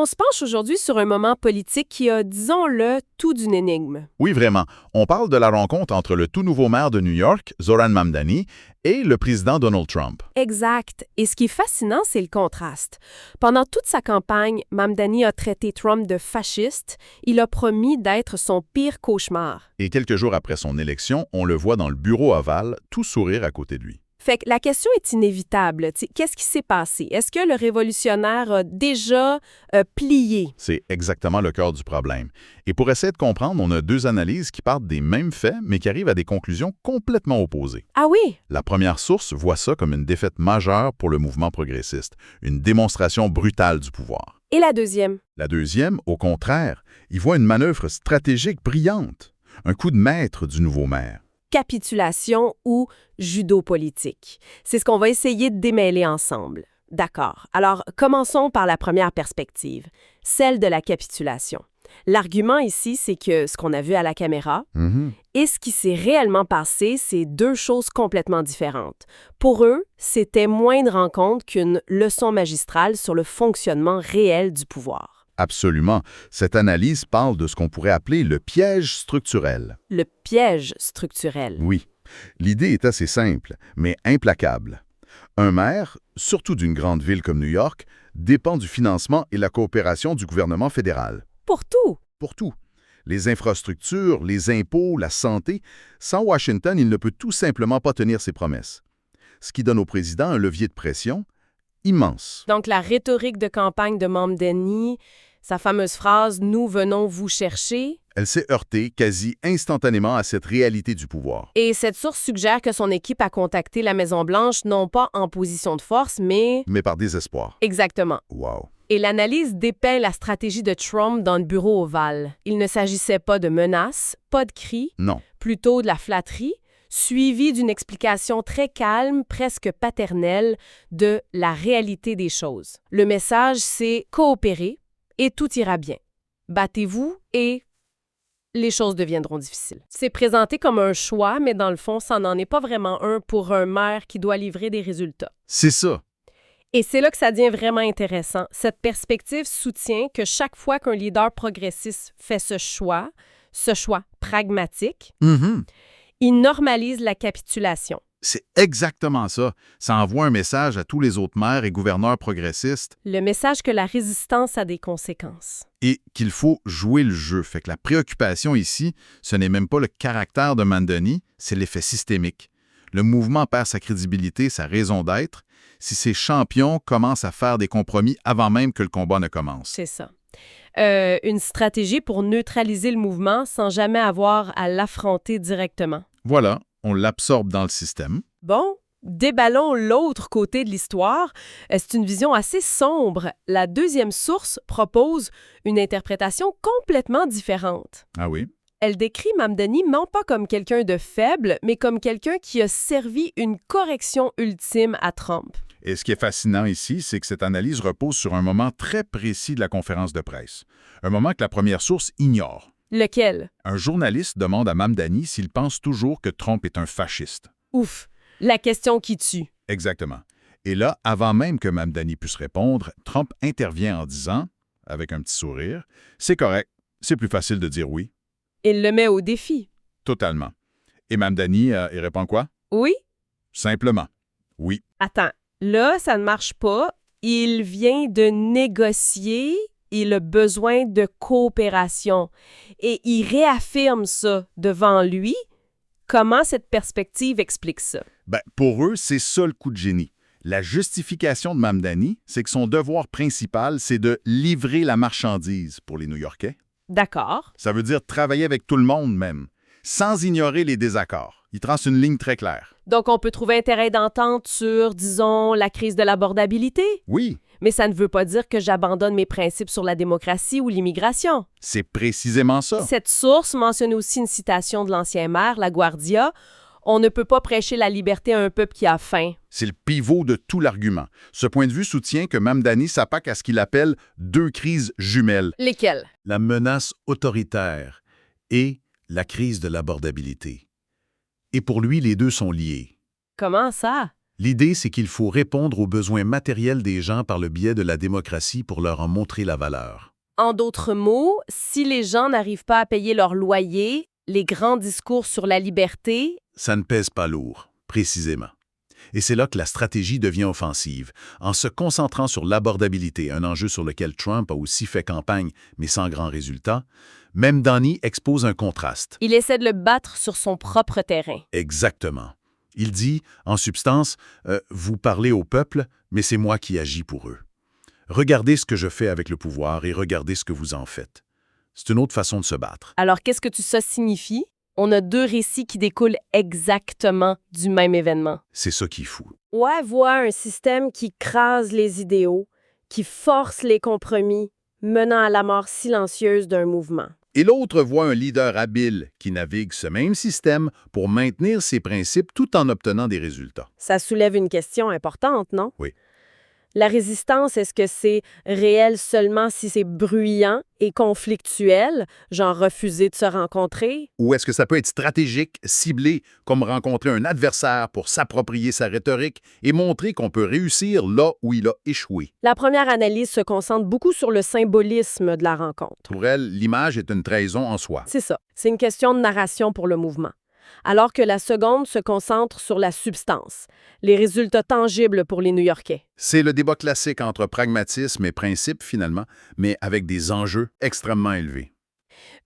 On se penche aujourd'hui sur un moment politique qui a, disons-le, tout d'une énigme. Oui, vraiment. On parle de la rencontre entre le tout nouveau maire de New York, Zoran Mamdani, et le président Donald Trump. Exact. Et ce qui est fascinant, c'est le contraste. Pendant toute sa campagne, Mamdani a traité Trump de fasciste. Il a promis d'être son pire cauchemar. Et quelques jours après son élection, on le voit dans le bureau ovale, tout sourire à côté de lui. Fait que la question est inévitable. Qu'est-ce qui s'est passé? Est-ce que le révolutionnaire a déjà plié? C'est exactement le cœur du problème. Et pour essayer de comprendre, on a deux analyses qui partent des mêmes faits, mais qui arrivent à des conclusions complètement opposées. Ah oui? La première source voit ça comme une défaite majeure pour le mouvement progressiste, une démonstration brutale du pouvoir. Et la deuxième? La deuxième, au contraire, y voit une manœuvre stratégique brillante, un coup de maître du nouveau maire. Capitulation ou judo politique. C'est ce qu'on va essayer de démêler ensemble. D'accord. Alors, commençons par la première perspective, celle de la capitulation. L'argument ici, c'est que ce qu'on a vu à la caméra et ce qui s'est réellement passé, c'est deux choses complètement différentes. Pour eux, c'était moindre en compte qu'une leçon magistrale sur le fonctionnement réel du pouvoir. Absolument. Cette analyse parle de ce qu'on pourrait appeler le piège structurel. Le piège structurel. Oui. L'idée est assez simple, mais implacable. Un maire, surtout d'une grande ville comme New York, dépend du financement et la coopération du gouvernement fédéral. Pour tout. Pour tout. Les infrastructures, les impôts, la santé, sans Washington, il ne peut tout simplement pas tenir ses promesses. Ce qui donne au président un levier de pression immense. Donc, la rhétorique de campagne de Mamdani, sa fameuse phrase « Nous venons vous chercher », Elle s'est heurtée quasi instantanément à cette réalité du pouvoir. et cette source suggère que son équipe a contacté la Maison-Blanche non pas en position de force, mais... Mais par désespoir. Exactement. Wow. Et l'analyse dépeint la stratégie de Trump dans le bureau ovale. Il ne s'agissait pas de menaces, pas de cris, Non. plutôt de la flatterie, suivie d'une explication très calme, presque paternelle, de la réalité des choses. Le message, c'est coopérer et tout ira bien. Battez-vous et les choses deviendront difficiles. C'est présenté comme un choix, mais dans le fond, ça n'en est pas vraiment un pour un maire qui doit livrer des résultats. C'est ça. Et c'est là que ça devient vraiment intéressant. Cette perspective soutient que chaque fois qu'un leader progressiste fait ce choix pragmatique, il normalise la capitulation. C'est exactement ça. Ça envoie un message à tous les autres maires et gouverneurs progressistes Le message que la résistance a des conséquences. et qu'il faut jouer le jeu. Fait que la préoccupation ici, ce n'est même pas le caractère de Mamdani, c'est l'effet systémique. Le mouvement perd sa crédibilité, sa raison d'être, si ses champions commencent à faire des compromis avant même que le combat ne commence. C'est ça. Une stratégie pour neutraliser le mouvement sans jamais avoir à l'affronter directement. Voilà, on l'absorbe dans le système. Bon, déballons l'autre côté de l'histoire. C'est une vision assez sombre. La deuxième source propose une interprétation complètement différente. Ah oui? Elle décrit Mamdani non pas comme quelqu'un de faible, mais comme quelqu'un qui a servi une correction ultime à Trump. Et ce qui est fascinant ici, c'est que cette analyse repose sur un moment très précis de la conférence de presse. Un moment que la première source ignore. Lequel? Un journaliste demande à Mamdani s'il pense toujours que Trump est un fasciste. Ouf, la question qui tue. Exactement. Et là, avant même que Mamdani puisse répondre, Trump intervient en disant, avec un petit sourire, « C'est correct, c'est plus facile de dire oui. Il le met au défi. » Totalement. Et Mamdani, il répond quoi? Oui? Simplement, oui. Attends, là, ça ne marche pas. Il vient de négocier, il a besoin de coopération. Et il réaffirme ça devant lui. Comment cette perspective explique ça? Ben, pour eux, c'est ça le coup de génie. La justification de Mamdani, c'est que son devoir principal, c'est de livrer la marchandise pour les New-Yorkais. D'accord. Ça veut dire travailler avec tout le monde même, sans ignorer les désaccords. Il trace une ligne très claire. Donc, on peut trouver un terrain d'entente sur, disons, la crise de l'abordabilité. Oui, Mais ça ne veut pas dire que j'abandonne mes principes sur la démocratie ou l'immigration. c'est précisément ça. Cette source mentionne aussi une citation de l'ancien maire, LaGuardia. On ne peut pas prêcher la liberté à un peuple qui a faim. C'est le pivot de tout l'argument. Ce point de vue soutient que Mamdani s'attaque à ce qu'il appelle deux crises jumelles. Lesquels? La menace autoritaire et la crise de l'abordabilité. Et pour lui, les deux sont liés. Comment ça? L'idée, c'est qu'il faut répondre aux besoins matériels des gens par le biais de la démocratie pour leur en montrer la valeur. En d'autres mots, si les gens n'arrivent pas à payer leur loyer, les grands discours sur la liberté, Ça ne pèse pas lourd, précisément. Et c'est là que la stratégie devient offensive. En se concentrant sur l'abordabilité, un enjeu sur lequel Trump a aussi fait campagne, mais sans grand résultat, Mamdani expose un contraste. il essaie de le battre sur son propre terrain. Exactement. Il dit, en substance, vous parlez au peuple, mais c'est moi qui agis pour eux. Regardez ce que je fais avec le pouvoir et regardez ce que vous en faites. C'est une autre façon de se battre. Alors, qu'est-ce que tout ça signifie? On a deux récits qui découlent exactement du même événement. C'est ça qui est fou. Ouais, voit un système qui crase les idéaux, qui force les compromis, menant à la mort silencieuse d'un mouvement. Et l'autre voit un leader habile qui navigue ce même système pour maintenir ses principes tout en obtenant des résultats. Ça soulève une question importante, non? Oui. La résistance, est-ce que c'est réel seulement si c'est bruyant et conflictuel, genre refuser de se rencontrer? Ou est-ce que ça peut être stratégique, ciblé, comme rencontrer un adversaire pour s'approprier sa rhétorique et montrer qu'on peut réussir là où il a échoué? La première analyse se concentre beaucoup sur le symbolisme de la rencontre. Pour elle, l'image est une trahison en soi. C'est ça. C'est une question de narration pour le mouvement. Alors que la seconde se concentre sur la substance, les résultats tangibles pour les New-Yorkais. C'est le débat classique entre pragmatisme et principe, finalement, mais avec des enjeux extrêmement élevés.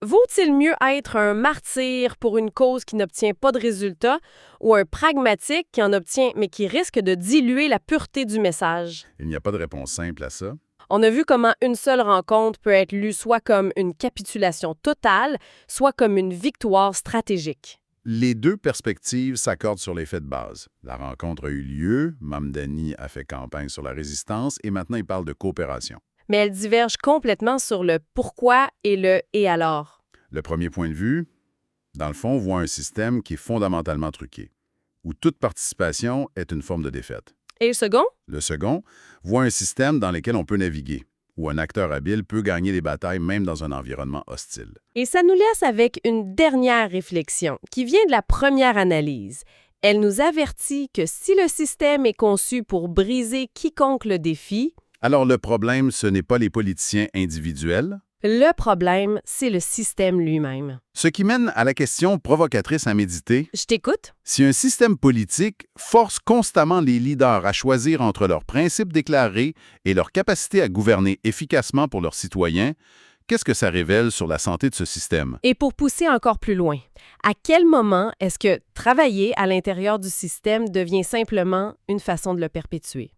Vaut-il mieux être un martyr pour une cause qui n'obtient pas de résultats ou un pragmatique qui en obtient mais qui risque de diluer la pureté du message? Il n'y a pas de réponse simple à ça. On a vu comment une seule rencontre peut être lue soit comme une capitulation totale, soit comme une victoire stratégique. Les deux perspectives s'accordent sur les faits de base. La rencontre a eu lieu, Mamdani a fait campagne sur la résistance et maintenant il parle de coopération. Mais elles divergent complètement sur le pourquoi et le « et alors ». Le premier point de vue, dans le fond, voit un système qui est fondamentalement truqué, où toute participation est une forme de défaite. Et le second? Le second voit un système dans lequel on peut naviguer, où un acteur habile peut gagner des batailles même dans un environnement hostile. Et ça nous laisse avec une dernière réflexion qui vient de la première analyse. Elle nous avertit que si le système est conçu pour briser quiconque le défie, Alors le problème, ce n'est pas les politiciens individuels, le problème, c'est le système lui-même. ce qui mène à la question provocatrice à méditer. Je t'écoute? Si un système politique force constamment les leaders à choisir entre leurs principes déclarés et leur capacité à gouverner efficacement pour leurs citoyens, qu'est-ce que ça révèle sur la santé de ce système? Et pour pousser encore plus loin, à quel moment est-ce que travailler à l'intérieur du système devient simplement une façon de le perpétuer?